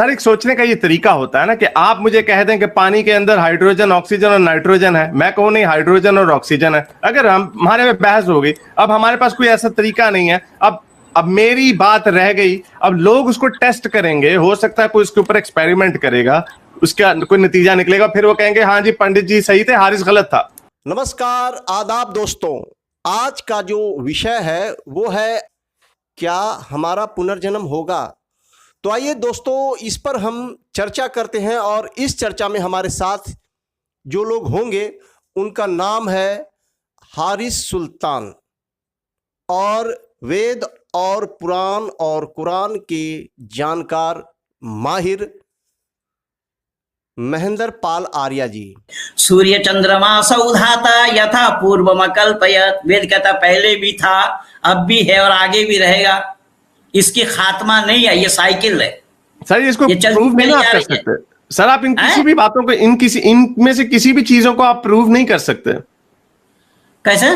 Sir एक सोचने का ये तरीका होता है ना कि आप मुझे कह दें कि पानी के अंदर हाइड्रोजन, ऑक्सीजन और नाइट्रोजन है, मैं कहूँ नहीं हाइड्रोजन और ऑक्सीजन है, अगर हमारे में बहस हो गई। अब हमारे पास कोई ऐसा तरीका नहीं है। अब मेरी बात रह गई, अब लोग उसको टेस्ट करेंगे, हो सकता है कोई उसके ऊपर एक्सपेरिमेंट करेगा, उसका कोई नतीजा निकलेगा, फिर वो कहेंगे हाँ जी पंडित जी सही थे, हारिस गलत था। नमस्कार, आदाब दोस्तों। आज का जो विषय है वो है क्या हमारा पुनर्जन्म होगा। तो आइए दोस्तों इस पर हम चर्चा करते हैं और इस चर्चा में हमारे साथ जो लोग होंगे उनका नाम है हारिस सुल्तान और वेद और पुराण और कुरान के जानकार माहिर महेंद्र पाल आर्या जी। सूर्य चंद्रमा सौधाता यथा पूर्व कल्पयत। वेद कहता पहले भी था, अब भी है और आगे भी रहेगा। इसकी खात्मा नहीं है, ये साइकिल है। सर इसको प्रूव नहीं आप कर सकते सर। आप इन किसी भी बातों को इनमें से किसी भी चीजों को आप प्रूव नहीं कर सकते। कैसे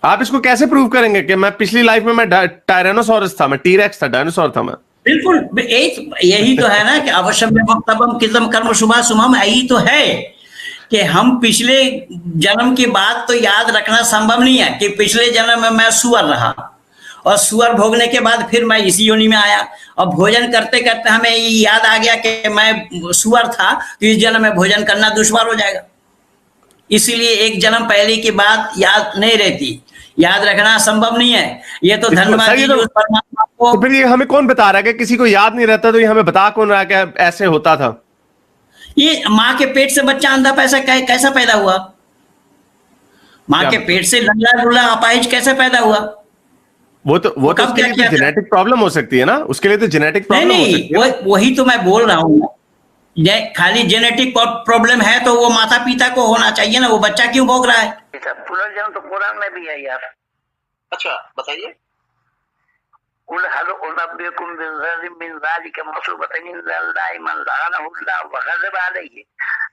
आप इसको कैसे प्रूव करेंगे कि मैं पिछली लाइफ में मैं टायरेनोसॉरस था, मैं टीरेक्स था, डायनासोर था मैं? बिल्कुल यही तो है ना कि अवश्यम वक्तव्यम कृतम कर्म शुभा शुभम। यही तो है कि हम पिछले जन्म की बात तो याद रखना संभव नहीं है कि पिछले जन्म में मैं सुअर रहा और सुअर भोगने के बाद फिर मैं इसी योनि में आया और भोजन करते करते हमें ये याद आ गया कि मैं सुअर था, तो इस जन्म में भोजन करना दुश्वार हो जाएगा। इसीलिए एक जन्म पहले की बात याद नहीं रहती, याद रखना संभव नहीं है। ये तो धन्यवाद परमात्मा को। तो फिर ये हमें कौन बता रहा है कि किसी को याद नहीं रहता, तो ये हमें बता कौन रहा है कि ऐसे होता था? ये माँ के पेट से बच्चा अंधा कैसा पैदा हुआ? माँ के पेट से लंगड़ा लूला अपाहिज कैसे पैदा हुआ? वो तो उसके लिए तो जेनेटिक प्रॉब्लम हो सकती है ना, उसके लिए तो जेनेटिक प्रॉब्लम हो सकती है। वही तो मैं बोल रहा हूँ। खाली जेनेटिक प्रॉब्लम है तो वो माता पिता को होना चाहिए ना, वो बच्चा क्यों भोग रहा है? पुनर्जन्म तो कुरान में भी है यार। अच्छा बताइए। कुल हल उनब्बिकुम मिन ज़ालिका मसूबतन लिल्लाहि मन लअनहुल्लाह व ग़ज़ब अलैहि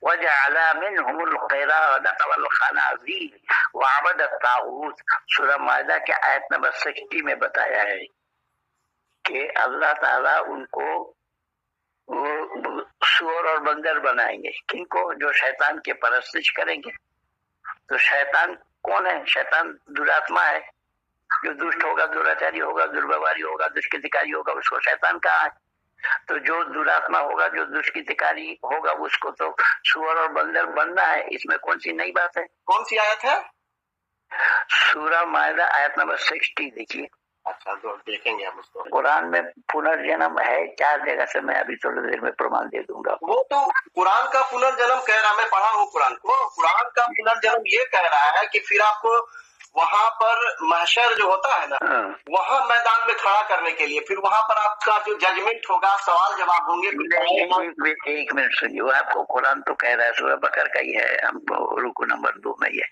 व जअला मिनहुमुल क़िरादत वल ख़नाज़ीर व अबद अत-ताग़ूत। सूरह माइदा के आयत नंबर 60 में बताया है कि अल्लाह ताला उनको सूअर और बंदर बनाएंगे। किनको? जो शैतान के परस्तिश करेंगे। तो शैतान कौन है? शैतान दुरात्मा है, जो दुष्ट होगा, दुराचारी होगा, दुर्व्यवहारी होगा, दुष्कृतिकारी होगा, उसको शैतान कहा है। तो जो दुरात्मा होगा, जो दुष्कृतिकारी होगा, उसको तो सूअर और बंदर बनना है। इसमें कौन सी नई बात है? कौन सी आयत है? सूरह माइदा आयत नंबर 60 देखिए। अच्छा तो देखेंगे हम उसको। कुरान में पुनर्जन्म है 4 जगह से, मैं अभी थोड़ी देर में प्रमाण दे दूंगा। वो तो कुरान का पुनर्जन्म कह रहा, मैं पढ़ा हूँ कुरान को। कुरान का पुनर्जन्म ये कह रहा है कि फिर आपको वहां पर महशर जो होता है ना, वहां मैदान में खड़ा करने के लिए, फिर वहां पर आपका जो जजमेंट होगा, सवाल जवाब होंगे। एक मिनट सुनिए, वो आपको कुरान तो कह रहा है, सूरह बकर का ही है, हम रुकू नंबर 2 में ये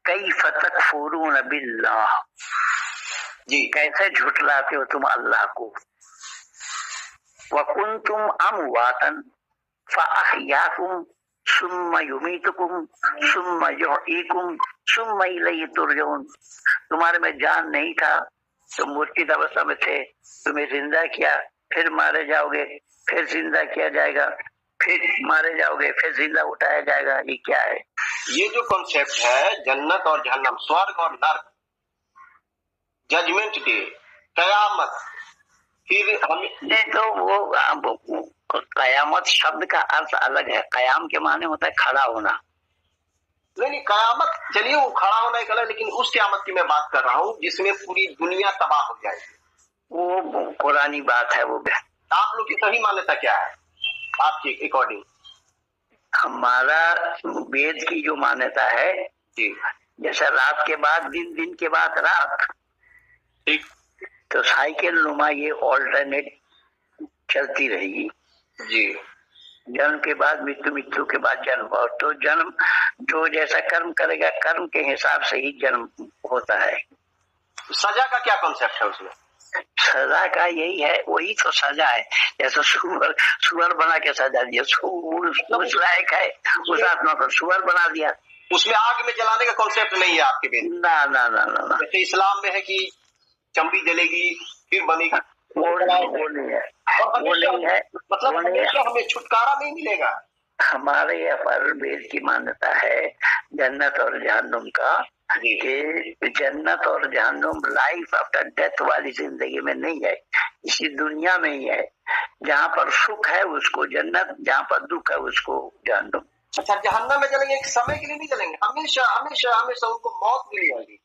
कई फतक फुरून बिल्लाह जी, कैसे झुठलाते हो तुम अल्लाह को। वकुंतुम अमवातन फअहयाकुम सुम्मा युमीतुकुम सुम्मा युहयीकुम सुम्मा इलैहि तुरजऊन। तुम्हारे में जान नहीं था, तुम मूर्छित अवस्था में थे, तुम्हें जिंदा किया, फिर मारे जाओगे, फिर जिंदा किया जाएगा, फिर मारे जाओगे, फिर जिंदा उठाया जाएगा। ये क्या है? ये जो कॉन्सेप्ट है जन्नत और जहन्नम, स्वर्ग और नर्क, जजमेंट डे, कयामत, फिर हम नहीं तो वो कयामत शब्द का अर्थ अलग है। कयाम के माने होता है खड़ा होना। नहीं कयामत, चलिए वो खड़ा होना एक अलग, लेकिन उस कयामत की मैं बात कर रहा हूँ जिसमें पूरी दुनिया तबाह हो जाएगी। वो पुरानी बात है। वो आप लोग की सही मान्यता क्या है आपके अकॉर्डिंग? हमारा वेद की जो मान्यता है जी, जैसा रात के बाद दिन, दिन के बाद रात, ठीक, तो साइकिल नुमा ये ऑल्टरनेट चलती रहेगी जी। जन्म के बाद मृत्यु, मृत्यु के बाद जन्म। और तो जन्म जो जैसा कर्म करेगा, कर्म के हिसाब से ही जन्म होता है। सजा का क्या कॉन्सेप्ट है उसमें? सजा का यही है, वही तो सजा है। जैसे सुअर बना के सजा दिया, उस लायक है, उस आत्मा को सुअर बना दिया। उसमें आग में जलाने का कॉन्सेप्ट नहीं है आपके में? ना ना ना ना ना। जैसे इस्लाम में है कि चंबी जलेगी फिर बनेगी। वो नहीं है, और वो नहीं है, मतलब वो नहीं है। हमेशा हमें छुटकारा नहीं मिलेगा। हमारे यहाँ पर वेद की मान्यता है जन्नत और जहन्नुम का, कि जन्नत और जहन्नुम लाइफ आफ्टर डेथ वाली जिंदगी में नहीं है, इसी दुनिया में ही है। जहाँ पर सुख है उसको जन्नत, जहाँ पर दुख है उसको जहन्नुम। अच्छा, जहन्नम में जलेंगे, एक समय के लिए नहीं जलेंगे, हमेशा हमेशा हमेशा उनको मौत मिल जाएगी,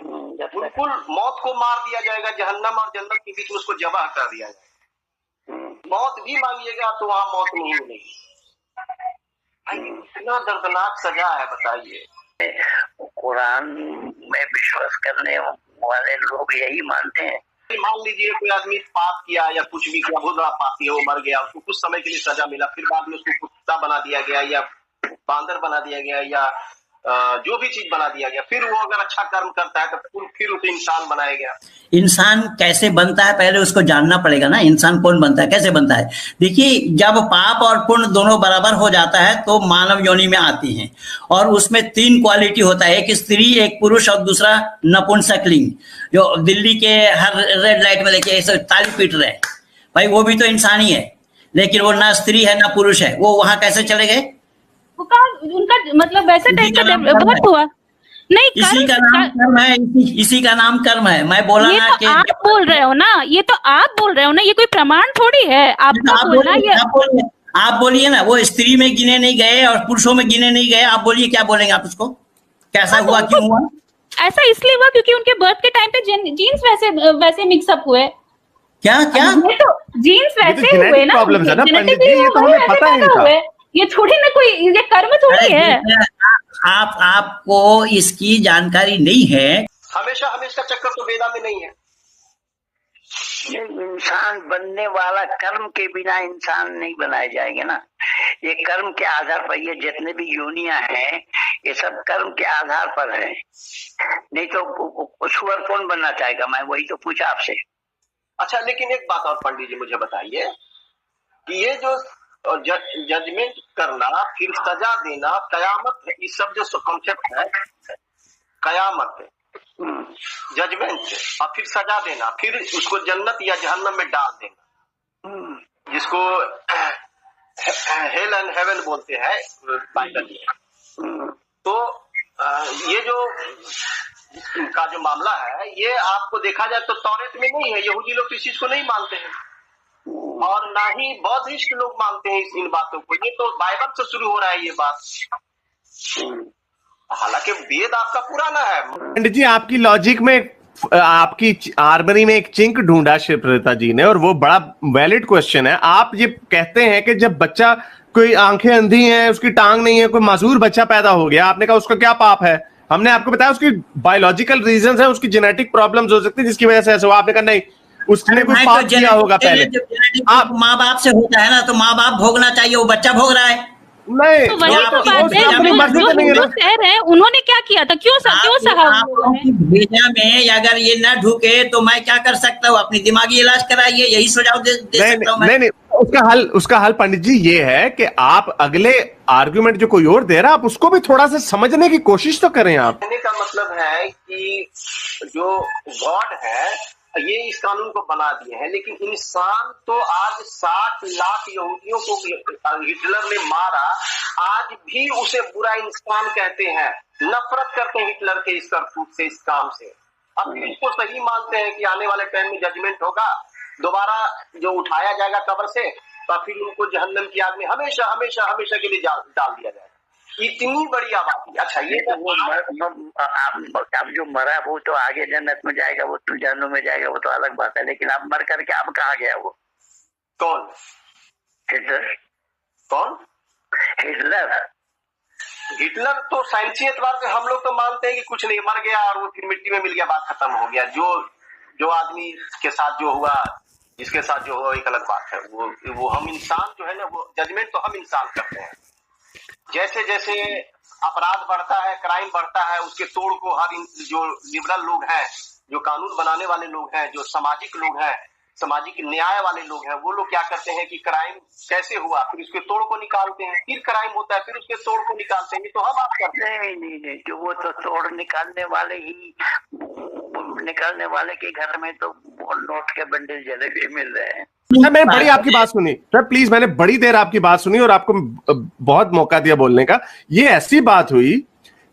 बिल्कुल मौत को मार दिया जाएगा। जहन्नम और जन्नत के बीच में उसको जबह कर दिया जाएगा। मौत भी मांगिएगा तो वहां मौत नहीं मिलेगी। इतना दर्दनाक सजा है, बताइए। कुरान में विश्वास करने वाले लोग यही मानते हैं। मान लीजिए कोई आदमी पाप किया या कुछ भी किया, बहुत बड़ा पापी है, वो मर गया, उसको कुछ समय के लिए सजा मिला, फिर बाद में उसको कुत्ता बना दिया गया या बांदर बना दिया गया या जो भी चीज बना दिया गया, फिर वो अगर अच्छा कर्म करता है तो फिर उसे इंसान बनाया गया। इंसान कैसे बनता है पहले उसको जानना पड़ेगा ना, इंसान कौन बनता है, कैसे बनता है। देखिए, जब पाप और पुण्य दोनों बराबर हो जाता है तो मानव योनि में आती हैं, और उसमें 3 क्वालिटी होता है, एक स्त्री, एक पुरुष और दूसरा नपुंसकलिंग। जो दिल्ली के हर रेड लाइट में देखिए ऐसे ताली पीट रहे हैं, भाई वो भी तो इंसान ही है, लेकिन वो ना स्त्री है ना पुरुष है, वो वहां कैसे चले गए? उनका मतलब वैसे टाइप का डेवलप हुआ नहीं। इसी का नाम कर्म है, इसी का नाम कर्म है। मैं बोला ये ना तो कि आप बोल रहे हो ना, ये तो आप बोल रहे हो ना, ये कोई प्रमाण थोड़ी है आपका बोलना। ये आप बोलिए ना, वो स्त्री में गिने नहीं गए और पुरुषों में गिने नहीं गए, आप बोलिए क्या बोलेंगे आप उसको, कैसा हुआ, क्यों हुआ? ऐसा इसलिए हुआ क्योंकि उनके बर्थ के टाइम पे जीन्स वैसे मिक्सअप हुए। क्या ये तो जीन्स वैसे हुए ना, प्रॉब्लम है ना पंडित जी, जेनेटिकली ये तो हमें पता ही नहीं था। ये थोड़ी ना कोई, ये कर्म थोड़ी है। आपको इसकी जानकारी नहीं है। हमेशा हमेशा चक्कर तो वेदा में नहीं है। ये इंसान बनने वाला कर्म के बिना इंसान नहीं बनाए जाएंगे ना, ये कर्म के आधार पर, ये जितने भी योनियां हैं ये सब कर्म के आधार पर है। नहीं तो सुअर कौन बनना चाहेगा? मैं वही तो पूछा आपसे। अच्छा, लेकिन एक बात और पंडित जी मुझे बताइए कि ये जो जजमेंट करना, फिर सजा देना, कयामत, ये सब जो कॉन्सेप्ट है, कयामत, जजमेंट और फिर सजा देना, फिर उसको जन्नत या जहन्नम में डाल देना, जिसको हेल एंड हेवन बोलते हैं बाइबल में। तो ये जो का जो मामला है, ये आपको देखा जाए तो तौरेत में नहीं है। यहूदी लोग इस चीज को नहीं मानते हैं और ना ही बौद्धिस्ट लोग मानते हैं इन बातों को। ये तो बाइबल से शुरू हो रहा है ये बात, हालांकि वेद आपका पुराना है। पंडित जी, आपकी लॉजिक में आपकी आर्मरी में एक चिंक ढूंढा शिवप्रता जी ने, और वो बड़ा वैलिड क्वेश्चन है। आप ये कहते हैं कि जब बच्चा, कोई आंखें अंधी हैं, उसकी टांग नहीं है, कोई मासूर बच्चा पैदा हो गया, आपने कहा उसका क्या पाप है? हमने आपको बताया उसकी बायोलॉजिकल रीजंस है, उसकी जेनेटिक प्रॉब्लम्स हो सकती है जिसकी वजह से ऐसा हुआ। आपने कहा नहीं, उसने कुछ पाप किया होगा पहले। आप माँ बाप से होता है ना, तो माँ बाप भोगना चाहिए, वो बच्चा भोग रहा है। नहीं, तो वही तो बात है, जो कह रहे हैं उन्होंने क्या किया था, क्यों सहा? भेजा में अगर ये ना ढूके तो मैं क्या कर सकता हूँ? अपनी दिमागी इलाज कराइए, यही सुझाव दे सकता हूँ। नहीं, उसका हल पंडित जी ये है कि आप अगले आर्गुमेंट जो कोई और दे रहा है, आप उसको भी थोड़ा सा समझने की कोशिश तो करें। आप कहने का मतलब है कि जो गॉड है ये इस कानून को बना दिए हैं, लेकिन इंसान तो आज 60 लाख यहूदियों को हिटलर ने मारा, आज भी उसे बुरा इंसान कहते हैं, नफरत करते हैं हिटलर के इस करतूत से, इस काम से। अब इसको सही मानते हैं कि आने वाले टाइम में जजमेंट होगा, दोबारा जो उठाया जाएगा कब्र से, तो फिर उनको जहन्नम की आग में हमेशा हमेशा हमेशा के लिए डाल दिया जाएगा। इतनी बड़ी आबादी। अच्छा, ये तो वो अब जो मरा वो तो आगे जन्नत में जाएगा, वो तो जहन्नुम में जाएगा, वो तो अलग बात है। लेकिन अब मर करके अब कहाँ गया वो? कौन? हिटलर। कौन? हिटलर तो साइंसी एतबार से हम लोग तो मानते हैं कि कुछ नहीं, मर गया और वो फिर मिट्टी में मिल गया, बात खत्म हो गया। जो आदमी के साथ जो हुआ, जिसके साथ जो हुआ, एक अलग बात है। वो हम इंसान जो है ना, वो जजमेंट तो हम इंसान करते हैं। जैसे जैसे अपराध बढ़ता है, क्राइम बढ़ता है, उसके तोड़ को हर जो लिबरल लोग हैं, जो कानून बनाने वाले लोग हैं, जो सामाजिक लोग हैं, सामाजिक न्याय वाले लोग हैं, वो लोग क्या करते हैं कि क्राइम कैसे हुआ, फिर उसके तोड़ को निकालते हैं, फिर क्राइम होता है, फिर उसके तोड़ को निकालते हैं। तो हम आप करते हैं। नहीं, जो वो तो तोड़ निकालने वाले ही निकलने वाले के घर में तो वो नोट के बंडल जले हुए मिल रहे हैं। सर मैंने बड़ी आपकी बात सुनी सर, प्लीज, मैंने बड़ी देर आपकी बात सुनी और आपको बहुत मौका दिया बोलने का। ये ऐसी बात हुई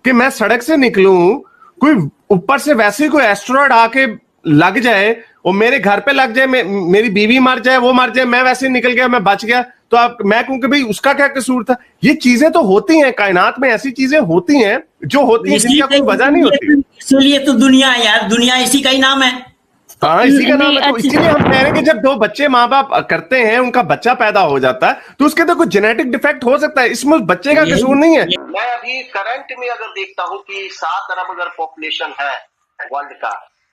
कि मैं सड़क से निकलूं, कोई ऊपर से वैसे ही कोई एस्ट्रॉयड आके लग जाए और मेरे घर पे लग जाए, मेरी बीवी मर जाए, वो मर जाए, मैं वैसे ही निकल गया, मैं बच गया, तो आप मैं कहूं कि भाई उसका क्या कसूर था? ये चीजें तो होती हैं, कायनात में ऐसी चीजें होती हैं जो होती हैं जिनका कोई वजह नहीं होती। इसलिए तो दुनिया है यार, दुनिया इसी का ही नाम है। हाँ, इसी का नाम है। तो इसीलिए हम कह रहे हैं कि जब दो बच्चे माँ बाप करते हैं, उनका बच्चा पैदा हो जाता है, तो उसके तो कुछ जेनेटिक डिफेक्ट हो सकता है, इसमें बच्चे का कसूर नहीं है। मैं अभी करंट में अगर देखता हूँ कि 7 अरब अगर पॉपुलेशन है वर्ल्ड का,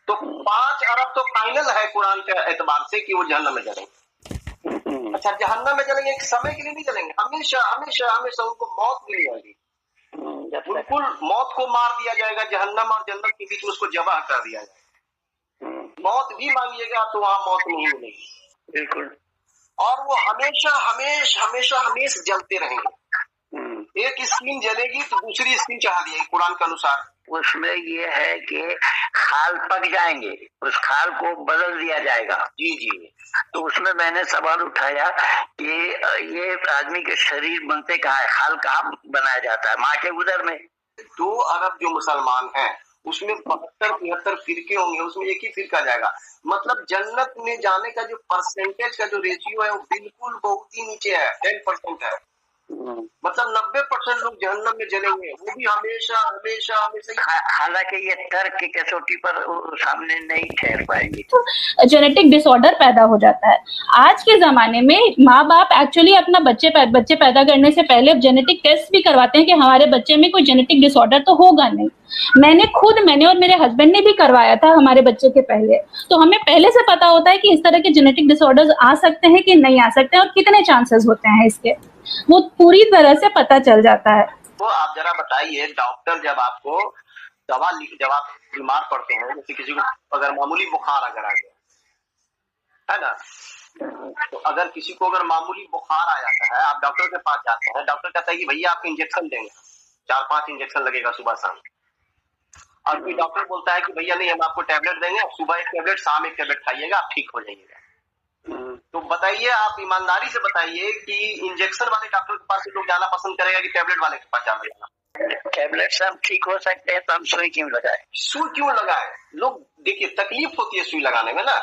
तो 5 अरब तो फाइनल है कुरान के एतबार से कि वो जहन्नम में जलेंगे। अच्छा, जहन्नम में जलेंगे, एक समय के लिए नहीं जलेंगे, हमेशा हमेशा हमेशा उनको मौत मिल जाएगी, बिल्कुल मौत को मार दिया जाएगा, जहन्नम और जन्नत के बीच में उसको जबह कर दिया जाएगा। मौत भी मांगिएगा तो वहां मौत नहीं मिलेगी, बिल्कुल। और वो हमेशा हमेशा हमेशा हमेशा जलते रहेंगे। एक स्किन जलेगी तो दूसरी स्किन चढ़ा दिएगी कुरान के अनुसार। उसमें ये है कि खाल पक जाएंगे, उस खाल को बदल दिया जाएगा। जी जी। तो उसमें मैंने सवाल उठाया कि ये आदमी के शरीर बनते कहाँ है, खाल कहाँ बनाया जाता है? माँ के उदर में। 2 अरब जो मुसलमान हैं उसमें 72-73 फिरके होंगे, उसमें एक ही फिरका जाएगा। मतलब जन्नत में जाने का जो परसेंटेज का जो रेशियो है वो बिल्कुल बहुत ही नीचे है, 10% है। मतलब 90% लोग जहन्नम में जलेंगे, वो भी हमेशा हमेशा हमेशा। हालांकि ये तर्क की कसौटी पर सामने नहीं ठहर पाएंगे। जेनेटिक डिसऑर्डर पैदा हो जाता है। आज के जमाने में माँ बाप एक्चुअली अपना बच्चे पैदा करने से पहले अब जेनेटिक टेस्ट भी करवाते हैं कि हमारे बच्चे में कोई जेनेटिक डिसऑर्डर तो होगा नहीं। मैंने और मेरे हस्बैंड ने भी करवाया था हमारे बच्चे के पहले, तो हमें पहले से पता होता है कि इस तरह के जेनेटिक डिसऑर्डर्स आ सकते हैं कि नहीं आ सकते हैं और कितने चांसेस होते हैं इसके, वो पूरी तरह से पता चल जाता है। तो आप जरा बताइए, डॉक्टर जब आपको दवा जब आप बीमार पड़ते हैं, जैसे किसी को अगर मामूली बुखार अगर आ गया है ना, तो अगर किसी को अगर मामूली बुखार आ जाता है, आप डॉक्टर के पास जाते हैं, डॉक्टर कहता है कि भैया आपको इंजेक्शन देंगे, 4-5 इंजेक्शन लगेगा सुबह शाम। और कोई डॉक्टर बोलता है कि भैया नहीं, हम आपको टैबलेट देंगे, सुबह एक टैबलेट शाम एक टैबलेट खाइएगा, आप ठीक हो जाइएगा। तो बताइए, आप ईमानदारी से बताइए कि इंजेक्शन वाले डॉक्टर के पास लोग जाना पसंद करेगा कि टैबलेट वाले के पास जाना? टैबलेट से हम ठीक हो सकते हैं, तो हम सुई क्यों लगाए? सुई क्यों लगाए? लोग देखिए, तकलीफ होती है सुई लगाने में ना,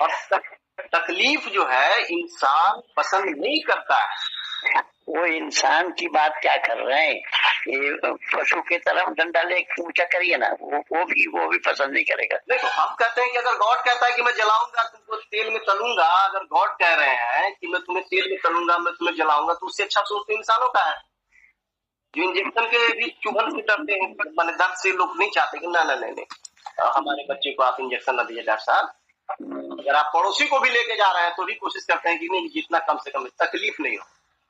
और तकलीफ जो है इंसान पसंद नहीं करता है। वो इंसान की बात क्या कर रहे हैं, ये पशु की तरफ डंडा ले ऊंचा करिए ना, वो भी पसंद नहीं करेगा। देखो, हम कहते हैं कि अगर गॉड कहता है कि मैं जलाऊंगा तुमको, तेल में तलूंगा, अगर गॉड कह रहे हैं कि मैं तुम्हें तेल में तलूंगा, मैं तुम्हें जलाऊंगा, तो उससे अच्छा सोच तो इंसानों का है जो इंजेक्शन के भी चुभन से डरते हैं, मैंने दर्द से लोग नहीं चाहते कि ना नहीं, हमारे बच्चे को आप इंजेक्शन न दिए डॉक्टर साहब। अगर आप पड़ोसी को भी लेके जा रहे हैं तो भी कोशिश करते हैं कि नहीं, जितना कम से कम तकलीफ नहीं हो।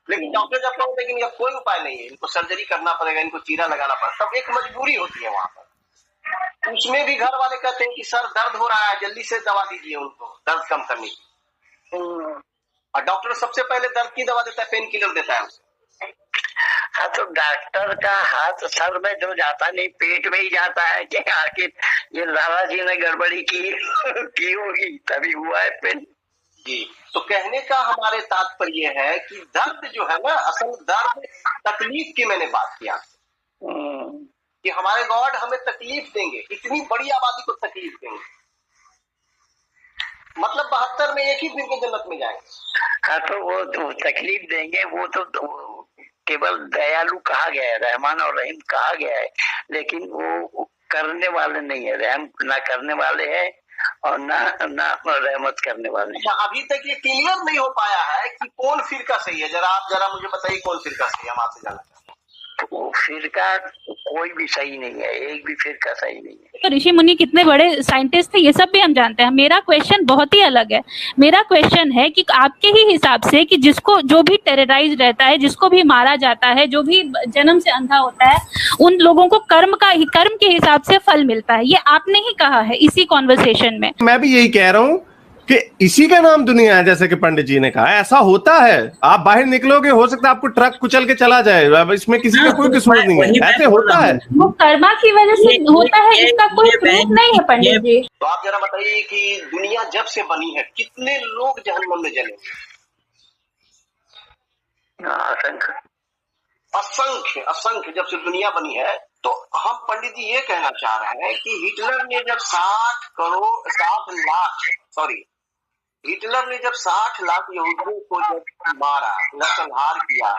लेकिन डॉक्टर जब कहते हैं कि इनका कोई उपाय नहीं है, इनको सर्जरी करना पड़ेगा, इनको चीरा लगाना पड़ेगा, तब एक मजबूरी होती है वहां पर। उसमें भी घर वाले कहते हैं कि सर दर्द हो रहा है, जल्दी से दवा दीजिए उनको, दर्द कम करने की। और डॉक्टर सबसे पहले दर्द की दवा देता है, पेन किलर देता है उसे। हाँ, तो डॉक्टर का हाथ सर में जो जाता नहीं, पेट में ही जाता है कि आखिर ये लाला जी ने गड़बड़ी की होगी, तभी हुआ है पेन। जी, तो कहने का हमारे तात्पर्य है कि दर्द जो है ना, असल दर्द तकलीफ की मैंने बात किया कि हमारे गॉड हमें तकलीफ देंगे, इतनी बड़ी आबादी को तकलीफ देंगे, मतलब 72 में एक ही फिर के जन्नत में जाएंगे। हाँ, तो वो तो तकलीफ देंगे, वो तो केवल दयालु कहा गया है, रहमान और रहीम कहा गया है, लेकिन वो करने वाले नहीं है, रहम ना करने वाले हैं और ना रहमत करने वाले। अच्छा, अभी तक ये क्लियर नहीं हो पाया है कि कौन फिरका सही है। जरा मुझे बताइए कौन फिरका सही है, हम आपसे जानना चाहते हैं। वो फिरका कोई भी सही नहीं है, एक भी फिरका सही नहीं है। तो ऋषि मुनि कितने बड़े साइंटिस्ट थे, ये सब भी हम जानते हैं। मेरा क्वेश्चन बहुत ही अलग है। मेरा क्वेश्चन है कि आपके ही हिसाब से कि जिसको जो भी टेरराइज रहता है, जिसको भी मारा जाता है, जो भी जन्म से अंधा होता है, उन लोगों को कर्म के हिसाब से फल मिलता है, ये आपने ही कहा है इसी कॉन्वर्सेशन में। मैं भी यही कह रहा हूं कि इसी का नाम दुनिया है। जैसे कि पंडित जी ने कहा, ऐसा होता है। आप बाहर निकलोगे, हो सकता है आपको ट्रक कुचल के चला जाए, अब इसमें किसी का कोई कसूर नहीं है, ऐसे होता है। वो कर्मा की वजह से होता है, इसका कोई प्रूफ नहीं है पंडित जी। तो आप जरा बताइए कि दुनिया जब से बनी है कितने लोग जहन्नम में जले? असंख्य असंख्य असंख्य। जब से दुनिया बनी है, तो हम पंडित जी ये कहना चाह रहे हैं कि हिटलर ने जब 60 लाख यहूदियों को जब मारा, नरसंहार किया,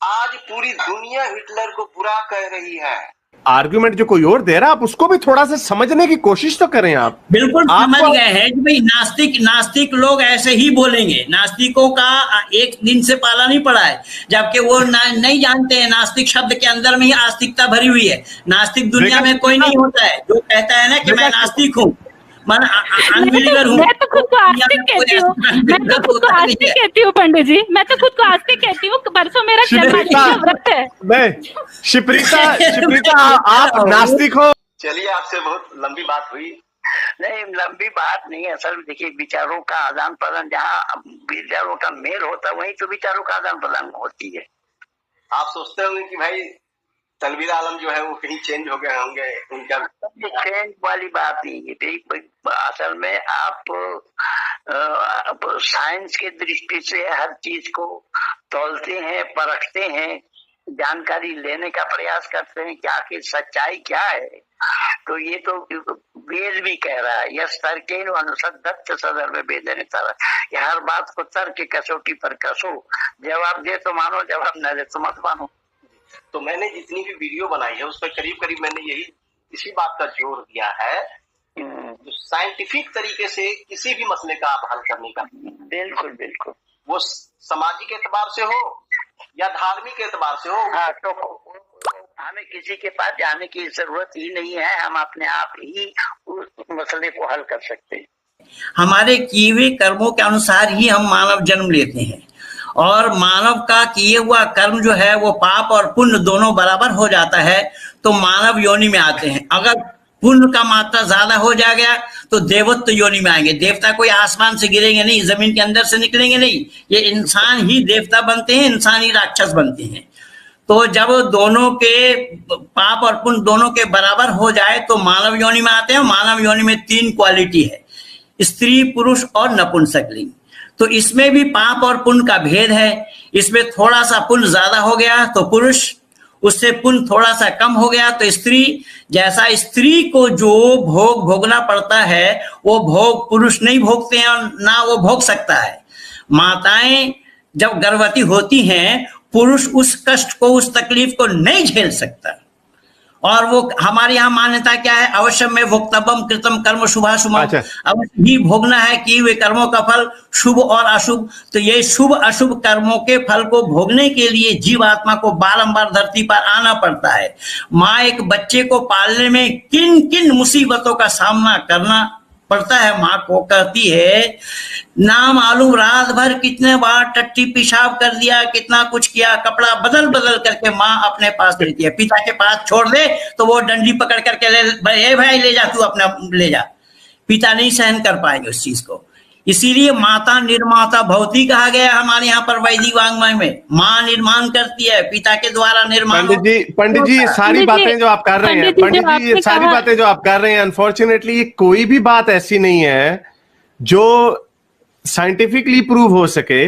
आज पूरी दुनिया हिटलर को बुरा कह रही है। आर्गुमेंट जो कोई और दे रहा है, आप उसको भी थोड़ा सा समझने की कोशिश तो करें। आप बिल्कुल समझ गए हैं कि भाई नास्तिक लोग ऐसे ही बोलेंगे। नास्तिकों का एक दिन से पाला नहीं पड़ा है, जबकि वो नहीं जानते हैं नास्तिक शब्द के अंदर में ही आस्तिकता भरी हुई है। नास्तिक दुनिया में कोई नहीं होता है जो कहता है ना कि मैं नास्तिक हूँ, मैं अनबिलीवर हूँ। मैं तो खुद को आस्तिक कहती हूँ, पंडित जी। मैं तो खुद को आस्तिक कहती हूँ। परसों मेरा जन्माष्टमी का व्रत है। नहीं शिप्रीता आप नास्तिक हो। चलिए, आपसे बहुत लंबी बात हुई। नहीं, लंबी बात नहीं। असल में देखिए, विचारों का आदान प्रदान, जहाँ विचारों का मेल होता है वहीं तो विचारों का आदान प्रदान होती है। आप सोचते होंगे कि भाई तनवीर आलम जो है वो कहीं चेंज हो गए होंगे, उनका चेंज वाली बात नहीं है। असल में आप साइंस के दृष्टि से हर चीज को तौलते हैं, परखते हैं, जानकारी लेने का प्रयास करते हैं कि आखिर सच्चाई क्या है। तो ये तो वेद भी कह रहा है, यस तर्केन अनुसद्धत सदर्भ वेदने तरह। हर बात को तर्क की कसौटी पर कसो, जवाब दे तो मानो, जवाब न दे तो मत मानो। तो मैंने जितनी भी वीडियो बनाई है उस पर करीब मैंने इसी बात का जोर दिया है, जो साइंटिफिक तरीके से किसी भी मसले का आप हल करने का, बिल्कुल बिल्कुल, वो सामाजिक एतबार से हो या धार्मिक एतबार से हो। हाँ, तो हमें किसी के पास जाने की जरूरत ही नहीं है, हम अपने आप ही उस मसले को हल कर सकते हैं। हमारे किए हुए कर्मों के अनुसार ही हम मानव जन्म लेते हैं, और मानव का किए हुआ कर्म जो है वो पाप और पुण्य दोनों बराबर हो जाता है तो मानव योनि में आते हैं। अगर पुण्य का मात्रा ज्यादा हो जाएगा तो देवत्व योनि में आएंगे। देवता कोई आसमान से गिरेंगे नहीं, जमीन के अंदर से निकलेंगे नहीं, ये इंसान ही देवता बनते हैं, इंसान ही राक्षस बनते हैं। तो जब दोनों के पाप और पुण्य दोनों के बराबर हो जाए तो मानव योनि में आते हैं। मानव योनि में 3 क्वालिटी है, स्त्री, पुरुष और नपुंसकलिंग। तो इसमें भी पाप और पुण्य का भेद है। इसमें थोड़ा सा पुण्य ज्यादा हो गया तो पुरुष, उससे पुण्य थोड़ा सा कम हो गया तो स्त्री। जैसा स्त्री को जो भोग भोगना पड़ता है वो भोग पुरुष नहीं भोगते हैं और ना वो भोग सकता है। माताएं जब गर्भवती होती हैं, पुरुष उस कष्ट को, उस तकलीफ को नहीं झेल सकता। और वो हमारे यहाँ मान्यता क्या है, अवश्य में भोक्तव्यम कृतम कर्म शुभाशुभम। अवश्य ही भोगना है किए हुए कर्मों का फल, शुभ और अशुभ। तो ये शुभ अशुभ कर्मों के फल को भोगने के लिए जीवात्मा को बारंबार धरती पर आना पड़ता है। माँ एक बच्चे को पालने में किन किन मुसीबतों का सामना करना पड़ता है। माँ को कहती है, ना मालूम रात भर कितने बार टट्टी पेशाब कर दिया, कितना कुछ किया, कपड़ा बदल बदल करके माँ अपने पास लेती है। पिता के पास छोड़ दे तो वो डंडी पकड़ करके ले भाई ले जा, तू अपना ले जा। पिता नहीं सहन कर पाएंगे उस चीज को। इसीलिए माता निर्माता भवती कहा गया हमारे यहाँ पर वैदिक वाङ्मय में। माँ निर्माण करती है, पिता के द्वारा निर्माण। पंडित जी सारी बातें जो आप कर रहे हैं, पंडित जी ये सारी बातें जो आप कर रहे हैं, अनफॉर्चुनेटली ये कोई भी बात ऐसी नहीं है जो साइंटिफिकली प्रूव हो सके